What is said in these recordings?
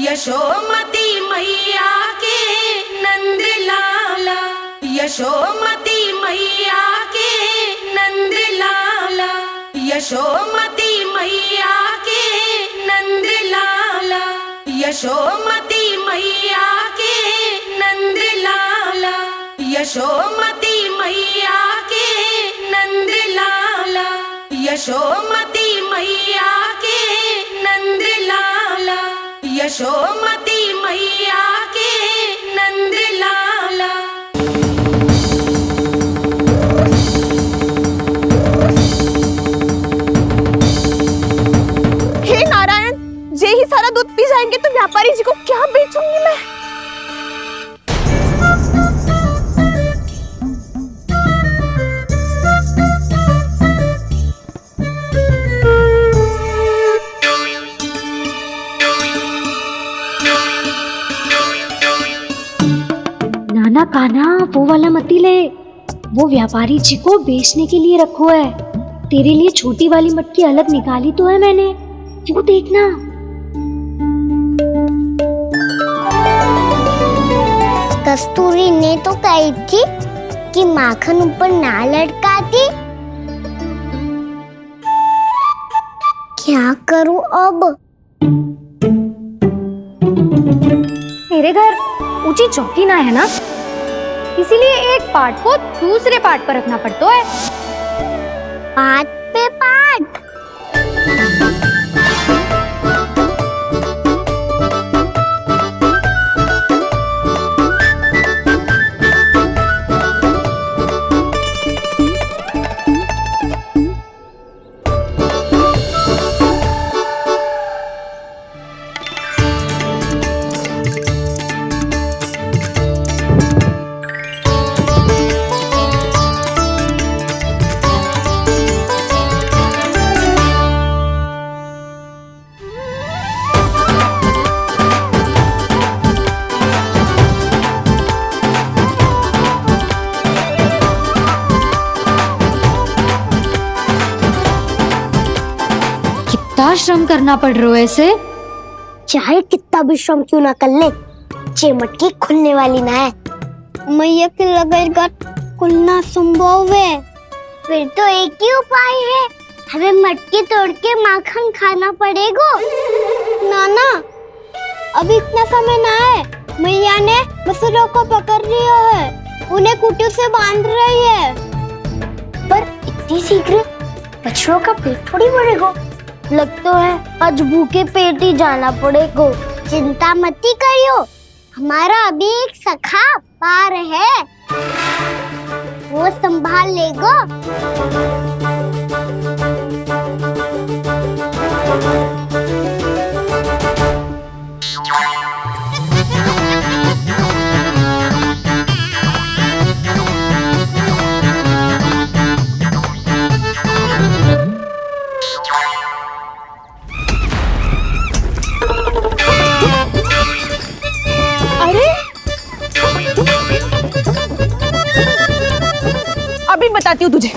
यशोमती मैया के नंद लाला, यशोमती मैया के नंद लाला, यशोमती मैया के नंद लाला, यशोमती मैया के नंद लाला, यशोमती मैया के नंद लाला, यशोमती मैया के नंद लाला, यशोमती मैया के नंद लाला। हे नारायण, ये ही सारा दूध पी जाएंगे तो व्यापारी जी को क्या बेचूंगी मैं। नाना कान्हा, वो वाला मती ले, वो व्यापारी जी को बेचने के लिए रखो है। तेरे लिए छोटी वाली मटकी अलग निकाली तो है मैंने, वो देखना। कस्तूरी ने तो कही थी कि माखन ऊपर ना लटकाती। क्या करूं अब? मेरे घर ऊंची चौकी ना है ना, इसीलिए एक पार्ट को दूसरे पार्ट पर रखना पड़ता है। पार्ट पे पार्ट। कितना श्रम करना पड़ रहा है ऐसे। चाहे कितना भी श्रम क्यों ना कर ले, ये मटकी खुलने वाली ना है। मैया के लगेगा खुलना संभव है। फिर तो एक ही उपाय है, हमें मटकी तोड़ के माखन खाना पड़ेगा। नाना, अभी इतना समय ना है। मैया ने बछड़ों को पकड़ लिया है, उन्हें कुटियों से बांध रही है। पर इतनी शीघ्र बछड़ों का पेट थोड़ी भरेगा। लगता है आज भूखे पेट ही जाना पड़ेगा। चिंता मत करियो, हमारा अभी एक सखा पार है, वो संभाल लेगा। अभी बताती हूँ तुझे।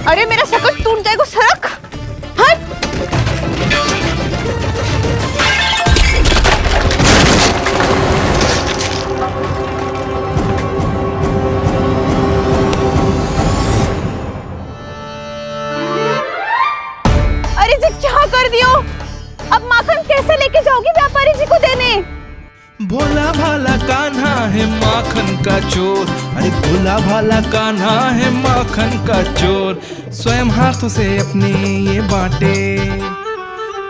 अरे मेरा शकट टूट जाएगा, सरक हट। अरे जी क्या कर दियो? अब माखन कैसे लेके जाओगी व्यापारी जी को देने? भोला भाला कान्हा है माखन का चोर, अरे भोला भाला कान्हा है माखन का चोर। स्वयं हाथों से अपने ये बांटे,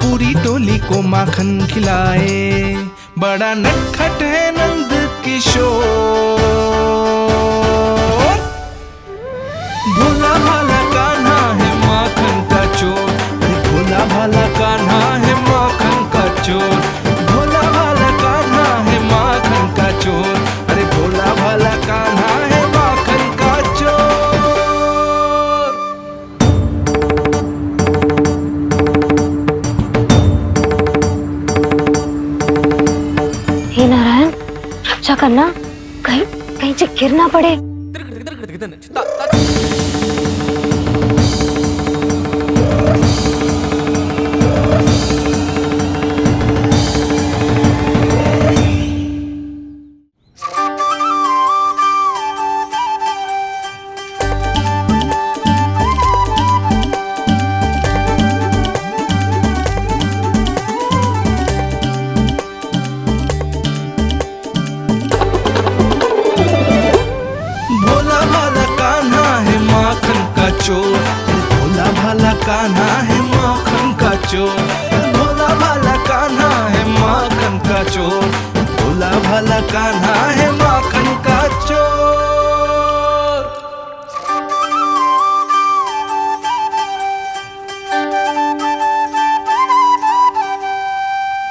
पूरी टोली को माखन खिलाए। बड़ा नटखट है नंद किशोर। भोला भाला कान्हा है माखन का चोर, अरे भोला भाला कान्हा है माखन का चोर। भोला भाला कान्हा है माखन का चोर, अरे भोला भाला कान्हा है माखन का चोर। हे नारायण, रक्षा करना, कहीं कहीं से गिर ना पड़े। चोर, भोला भाला कान्हा है माखन का चोर।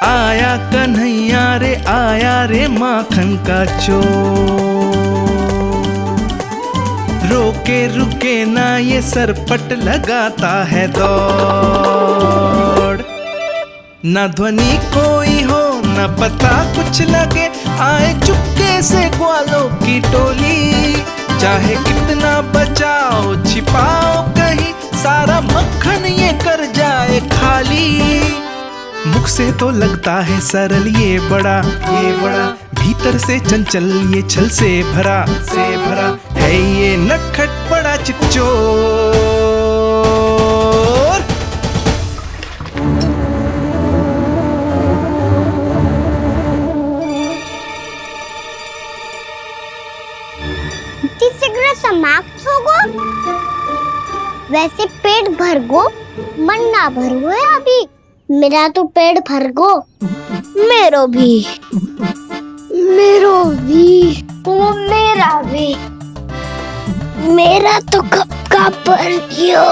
आया कन्हैया रे आया रे माखन का चोर, रोके रुके ना ये सरपट लगाता है दौड़। ना ध्वनि कोई हो ना पता कुछ लगे, आए चुपके से ग्वालों की टोली। चाहे कितना बचाओ छिपाओ कहीं, सारा मक्खन ये कर जाए खाली। मुख से तो लगता है सरल ये बड़ा भीतर से चंचल ये छल से भरा है ये नटखट बड़ा चिच्चोर। शीघ्र समाप्त होगो, वैसे पेट भर गो मन ना भरो है अभी। मेरा तो पेट भर गो, मेरो भी मेरा तो कब का भर गयो।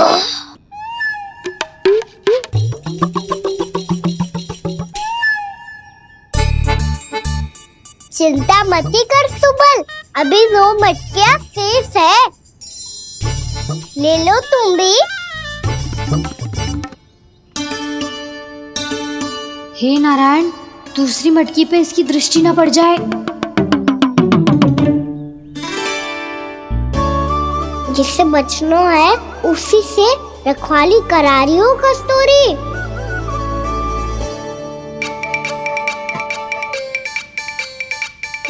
चिंता मती कर सुबल, अभी 2 मटकियाँ शेष है, ले लो तुम भी। हे नारायण, दूसरी मटकी पे इसकी दृष्टि न पड़ जाए। जिससे बचना है उसी से रखवाली करा रही हो कस्तूरी।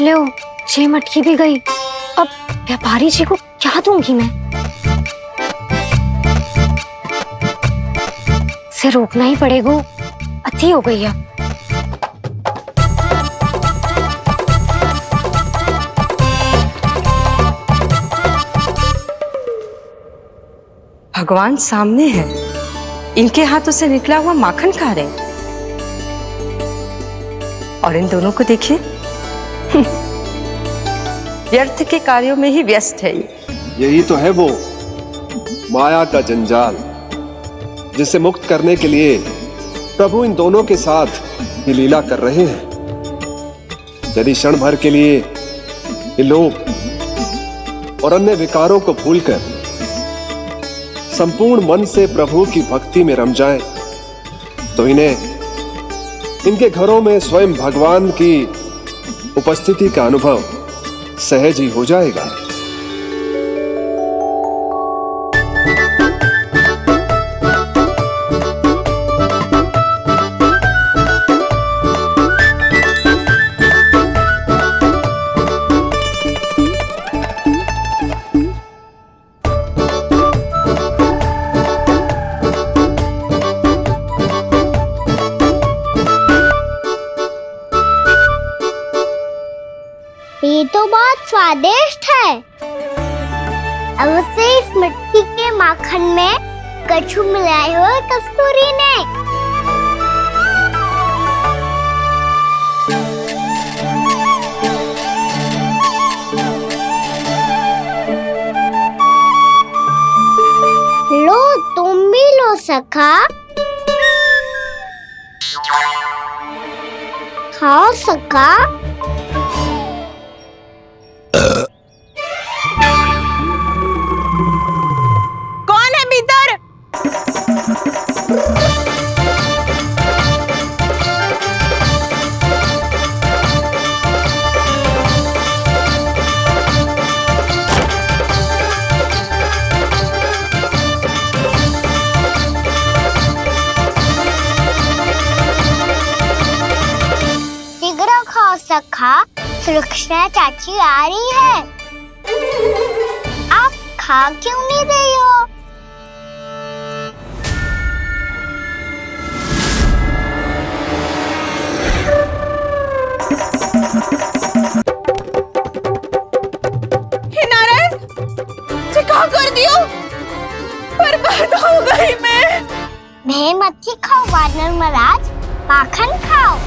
लो 6 मटकी भी गई, अब व्यापारी जी को क्या दूंगी मैं? से रोकना ही पड़ेगा, अति हो गई है। भगवान सामने है, इनके हाथों से निकला हुआ माखन खा रहे, और इन दोनों को देखिए व्यर्थ के कार्यों में ही व्यस्त है। यही तो है वो माया का जंजाल, जिसे मुक्त करने के लिए प्रभु इन दोनों के साथ ये लीला कर रहे हैं। यदि क्षण भर के लिए ये लोग और अन्य विकारों को भूलकर संपूर्ण मन से प्रभु की भक्ति में रम जाएं, तो इन्हें इनके घरों में स्वयं भगवान की उपस्थिति का अनुभव सहज ही हो जाएगा। ये तो बहुत स्वादिष्ट है। अवश्य इस मिट्टी के माखन में कछु मिलाए हो कस्तूरी ने। लो तुम भी लो सखा, खाओ सखा। कौन है भीतर? शीघ्र खाओ सखा, सुलक्षणा चाची आ रही है। आप खा क्यों नहीं रही हो? हे नारायण, क्या कर दियो? बर्बाद हो गई मैं। मच्छी खाओ वानर महाराज, माखन खाओ।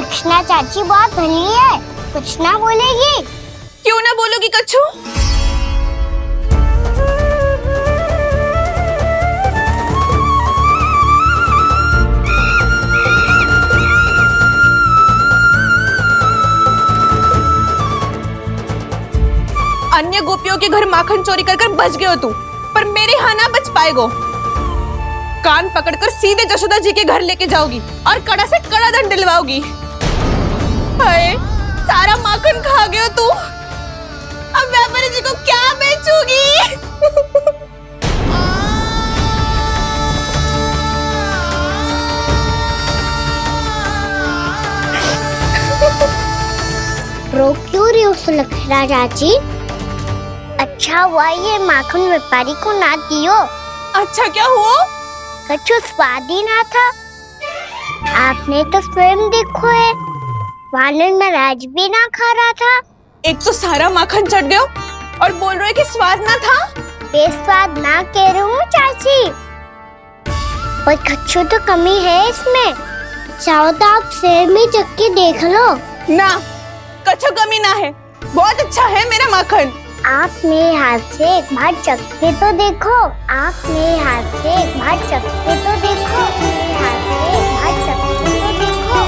दक्षिणा चाची बहुत भली है, कुछ ना बोलेगी। क्यों ना बोलोगी कच्छू? अन्य गोपियों के घर माखन चोरी कर बच गए हो तू, पर मेरे यहाँ ना बच पाएगो। कान पकड़कर सीधे जशोदा जी के घर लेके जाओगी और कड़ा से कड़ा दंड दिलवाओगी। हाय, सारा माखन खा गए हो तू। अब व्यापारी जी को क्या बेचूगी? रो क्यों रही हो सुलक्षणा चाची? अच्छा हुआ ये माखन व्यापारी को ना दियो। अच्छा क्या हुआ? कछु स्वाद ही ना था। आपने तो स्वयं देखो है, वानर नाराज भी ना खा रहा था। एक तो सारा माखन चढ़ गयो और बोल रहे हो कि स्वाद ना था। बेस्वाद ना कह रही हूँ चाची, पर कछु तो कमी है इसमें। चाहो तो आप सेब में चख के देख लो। ना, कछु कमी ना है, बहुत अच्छा है मेरा माखन। आप मेरे हाथ से एक बार चख के तो देखो। आप मेरे हाथ से एक बार चख के तो देखो। मेरे हाथ से एक बार चख के तो देखो।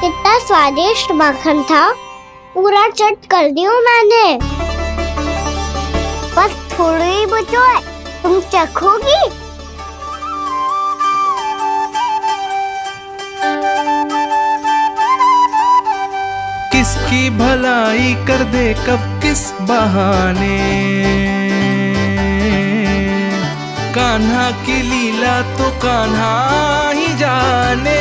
कितना स्वादिष्ट माखन था, पूरा चट कर दियो मैंने। बस थोड़ी ही बचो है, तुम चखोगी? किसकी भलाई कर दे कब किस बहाने, कान्हा की लीला तो कान्हा ही जाने।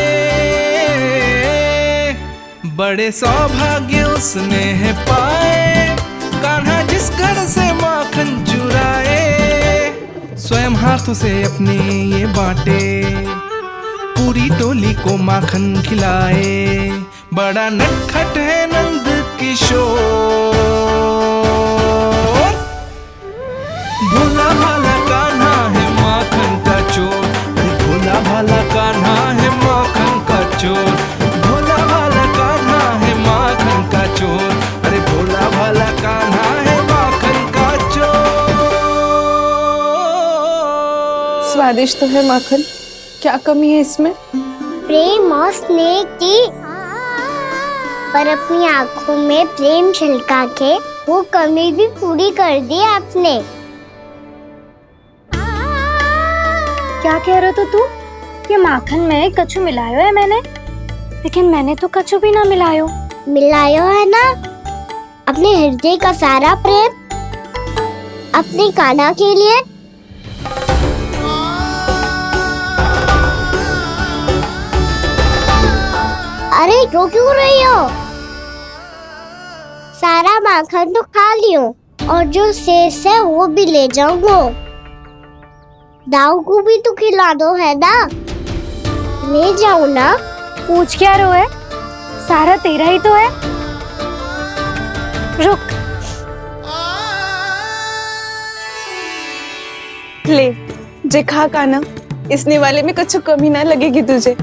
बड़े सौभाग्य उसने है पाए, कान्हा जिस घर से माखन चुराए। स्वयं हाथों से अपने ये बांटे, पूरी टोली को माखन खिलाए। बड़ा नटखट है नंद किशोर, भोला भाला कान्हा है माखन का चोर। भोला भाला कान्हा है माखन का चोर। भोला भाला कान्हा है माखन का चोर। अरे भोला भाला कान्हा है माखन का चोर। स्वादिष्ट तो है माखन, क्या कमी है इसमें? प्रेम और स्नेह की, पर अपनी आंखों में प्रेम छलका के वो कमी भी पूरी कर दी आपने। क्या कह रहे हो तू? ये माखन में कछु मिलायो है मैंने, लेकिन मैंने तो कछु भी ना मिलायो। मिलायो है ना अपने हृदय का सारा प्रेम अपनी कान्हा के लिए। अरे रो क्यों रही हो? सारा माखन तो खा लियो और जो शेष है वो भी ले जाऊंगा। दाऊ को भी तो खिला दो है ना, ले जाओ ना। पूछ क्या रो है, सारा तेरा ही तो है। रुक, ले जे खा कान्हा, इसने वाले में कछु कमी ना लगेगी तुझे।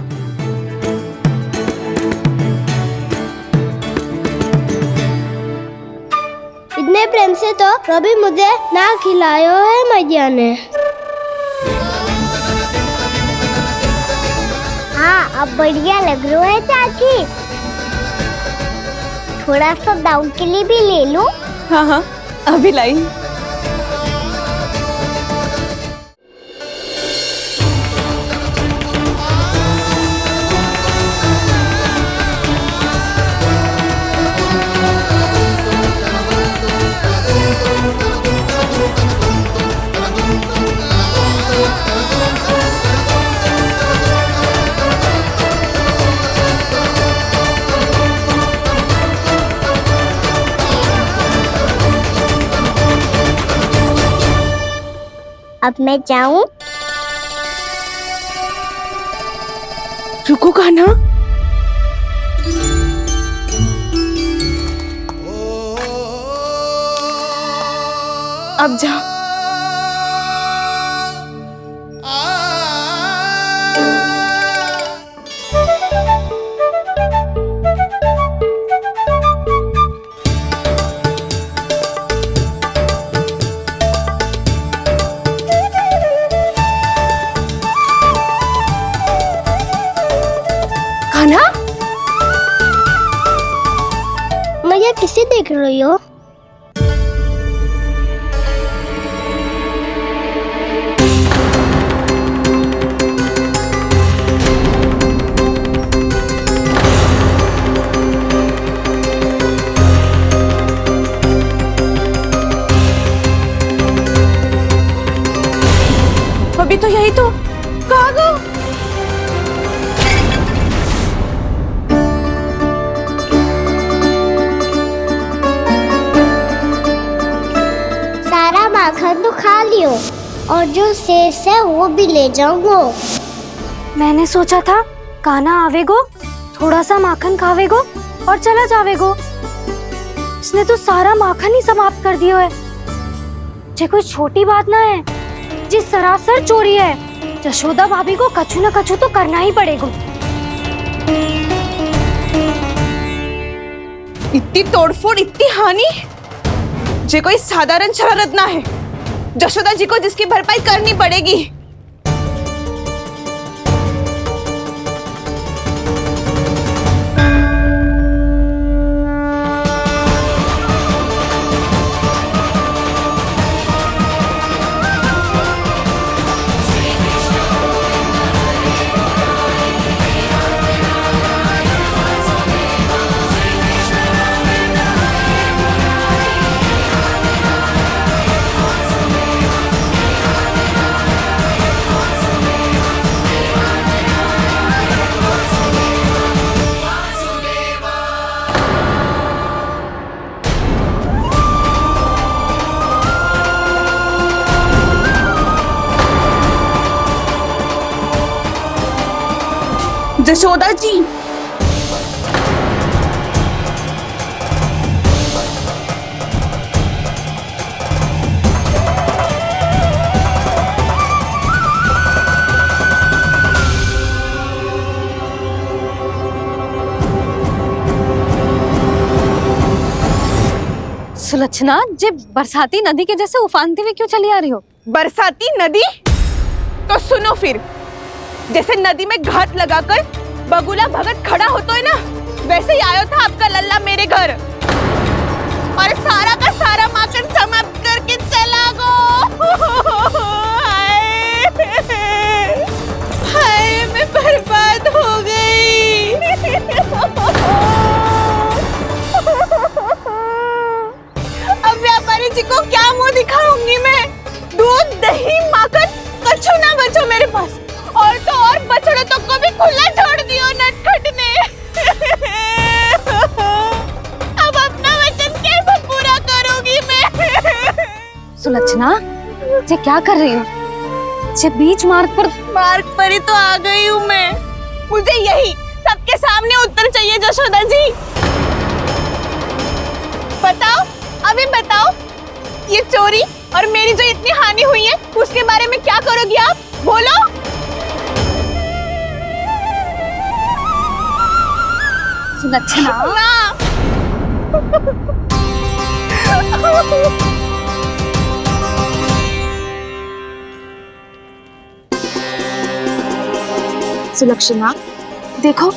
इतने प्रेम से तो कभी मुझे ना खिलायो है मैया ने। हाँ, अब बढ़िया लग रहा है चाची। थोड़ा सा दाऊ के लिए भी ले लो। हाँ हाँ, अभी लाई। अब मैं जाऊं? रुको कान्हा, अब जा। कान्हा, मैया किसे देख रही हो? अभी तो यही तो। कहाँ गो? सारा माखन तो खा लियो और जो शेष है वो भी ले जाऊंगो। मैंने सोचा था कान्हा आवेगो, थोड़ा सा माखन खावेगो और चला जावेगो। इसने तो सारा माखन ही समाप्त कर दिया है। ये कोई छोटी बात ना है, जी सरासर चोरी है। यशोदा भाभी को कछु न कछु तो करना ही पड़ेगा। इतनी तोड़फोड़, इतनी हानि, ये कोई साधारण शरारत ना है। यशोदा जी को जिसकी भरपाई करनी पड़ेगी। यशोदा जी, सुलक्षणा, जे बरसाती नदी के जैसे उफानते हुए क्यों चली आ रही हो? बरसाती नदी? तो सुनो फिर, जैसे नदी में घात लगाकर बगुला भगत खड़ा होता है ना, वैसे ही आया था आपका लल्ला मेरे घर और सारा का सारा माखन समाप्त करके चला गो। हाय, मैं बर्बाद हो गई। अब व्यापारी जी को क्या मुंह दिखाऊंगी मैं? दूध, दही, माखन कछु ना बचो मेरे पास। और तो और बछड़े तो को भी खुला छोड़ दियो नटखट ने। अब अपना वचन कैसे पूरा करूंगी मैं? सुलक्षणा, ये क्या कर रही हो? ये बीच मार्ग पर ही तो आ गई हूँ मैं। मुझे यही सबके सामने उत्तर चाहिए यशोदा जी। बताओ, अभी बताओ, ये चोरी और मेरी जो इतनी हानि हुई है उसके बारे में क्या करोगी आप? बोलो। सुलक्षणा, सुलक्षणा, देखो,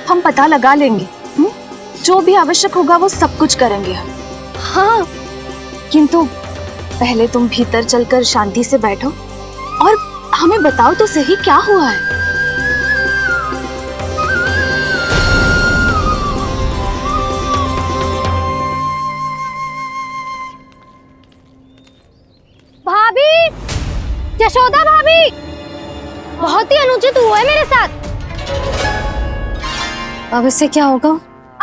हम पता लगा लेंगे। जो भी आवश्यक होगा वो सब कुछ करेंगे हम। हाँ, किंतु पहले तुम भीतर चलकर शांति से बैठो और हमें बताओ तो सही क्या हुआ है। भाभी, यशोदा भाभी, बहुत ही अनुचित हुआ है मेरे साथ। अब इससे क्या होगा?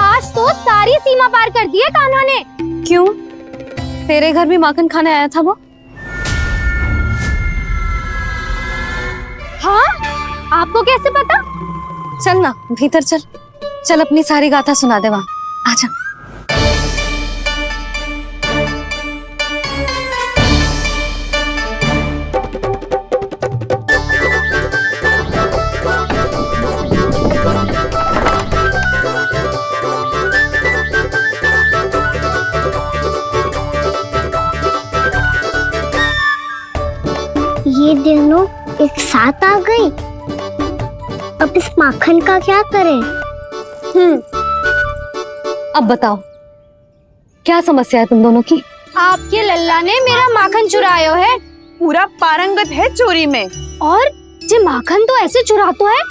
आज तो सारी सीमा पार कर दी है कान्हा ने। क्यों? तेरे घर भी माखन खाने आया था वो? हाँ, आपको कैसे पता? चल ना भीतर चल, चल अपनी सारी गाथा सुना दे वहां। आजा। अब इस माखन का क्या करें? अब बताओ क्या समस्या है तुम दोनों की? आपके लल्ला ने मेरा माखन चुरायो है पूरा पारंगत है चोरी में। और जे माखन तो ऐसे चुरातो है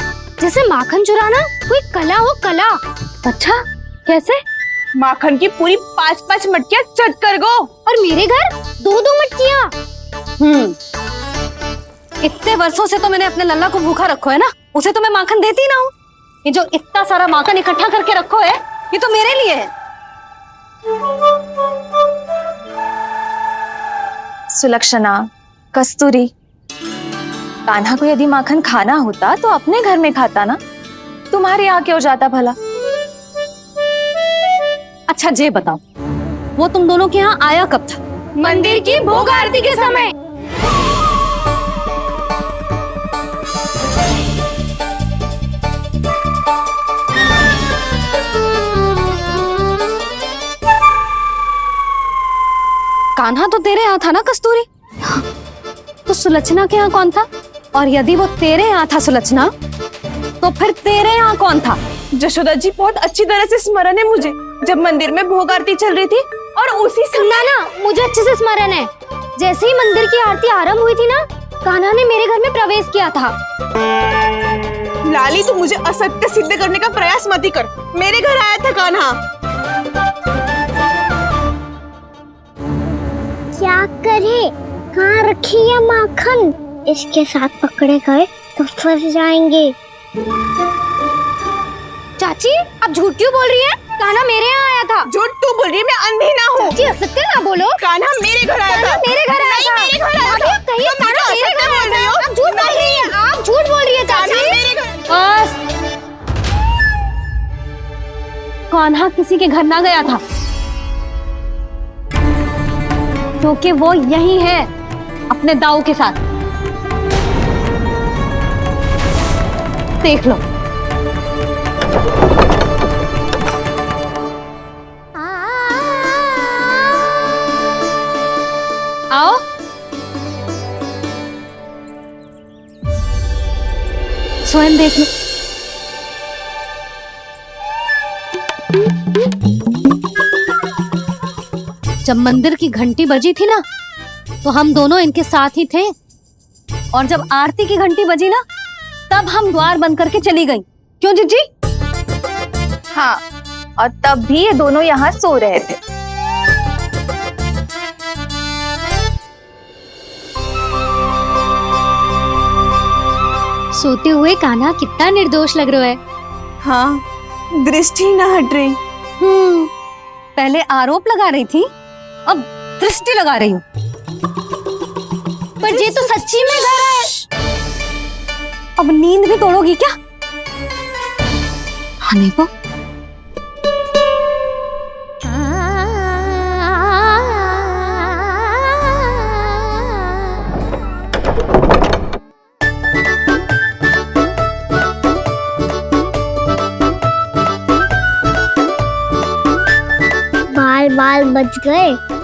जैसे माखन चुराना कोई कला हो, कला। अच्छा कैसे? माखन की पूरी 5-5 मटकियां चट कर गो। और मेरे घर 2-2 मटकियां। इतने वर्षों से तो मैंने अपने लल्ला को भूखा रखो है ना, उसे तो मैं माखन देती ना हूँ। ये जो इतना सारा माखन इकट्ठा करके रखो है ये तो मेरे लिए है। सुलक्षणा, कस्तूरी, कान्हा को यदि माखन खाना होता तो अपने घर में खाता ना, तुम्हारे यहाँ क्यों जाता भला? अच्छा ये बताओ वो तुम दोनों के यहाँ आया कब था? मंदिर की भोग आरती के समय। कान्हा तो तेरे यहाँ था ना कस्तूरी? तो सुलक्षणा के यहाँ कौन था? और यदि वो तेरे यहाँ था सुलक्षणा, तो फिर तेरे यहाँ कौन था? जशोदा जी बहुत अच्छी तरह से स्मरण है मुझे, जब मंदिर में भोग आरती चल रही थी और उसी समय ना मुझे अच्छे से स्मरण है। जैसे ही मंदिर की आरती आरंभ हुई थी ना, कान्हा ने मेरे घर में प्रवेश किया था। लाली, तू मुझे असत्य सिद्ध करने का प्रयास मत ही कर। मेरे घर आया था कान्हा। क्या करे? कहाँ रखी है माखन? इसके साथ पकड़े गए तो फंस जाएंगे। चाची आप झूठ क्यों बोल रही हैं? कान्हा मेरे यहाँ आया था। झूठ तू बोल रही है, मैं अंधी ना हूँ। चाची असत्य ना बोलो। कान्हा मेरे घर आया था। मेरे घर आया था। मेरे घर आया था। कहिए तुम कान्हा मुझे मेरे घर असत्य बोल रही आया हो। था। आप झूठ बोल रही हैं। आप झूठ बोल रही है चाची। बस कान्हा किसी के घर ना गया था, क्योंकि वो यही है अपने दाऊ के साथ। देख लो। आओ। स्वयं देख लो। जब मंदिर की घंटी बजी थी ना, तो हम दोनों इनके साथ ही थे। और जब आरती की घंटी बजी ना, तब हम द्वार बंद करके चली गई। क्यों जीजी? हाँ, और तब भी ये दोनों यहाँ सो रहे थे। सोते हुए कान्हा कितना निर्दोष लग रहा है। हाँ, दृष्टि ना हट रही। पहले आरोप लगा रही थी, अब दृष्टि लगा रही हूँ। पर ये तो सच्ची में घर है। अब नींद भी तोड़ोगी क्या? आने को। बाल बच गए।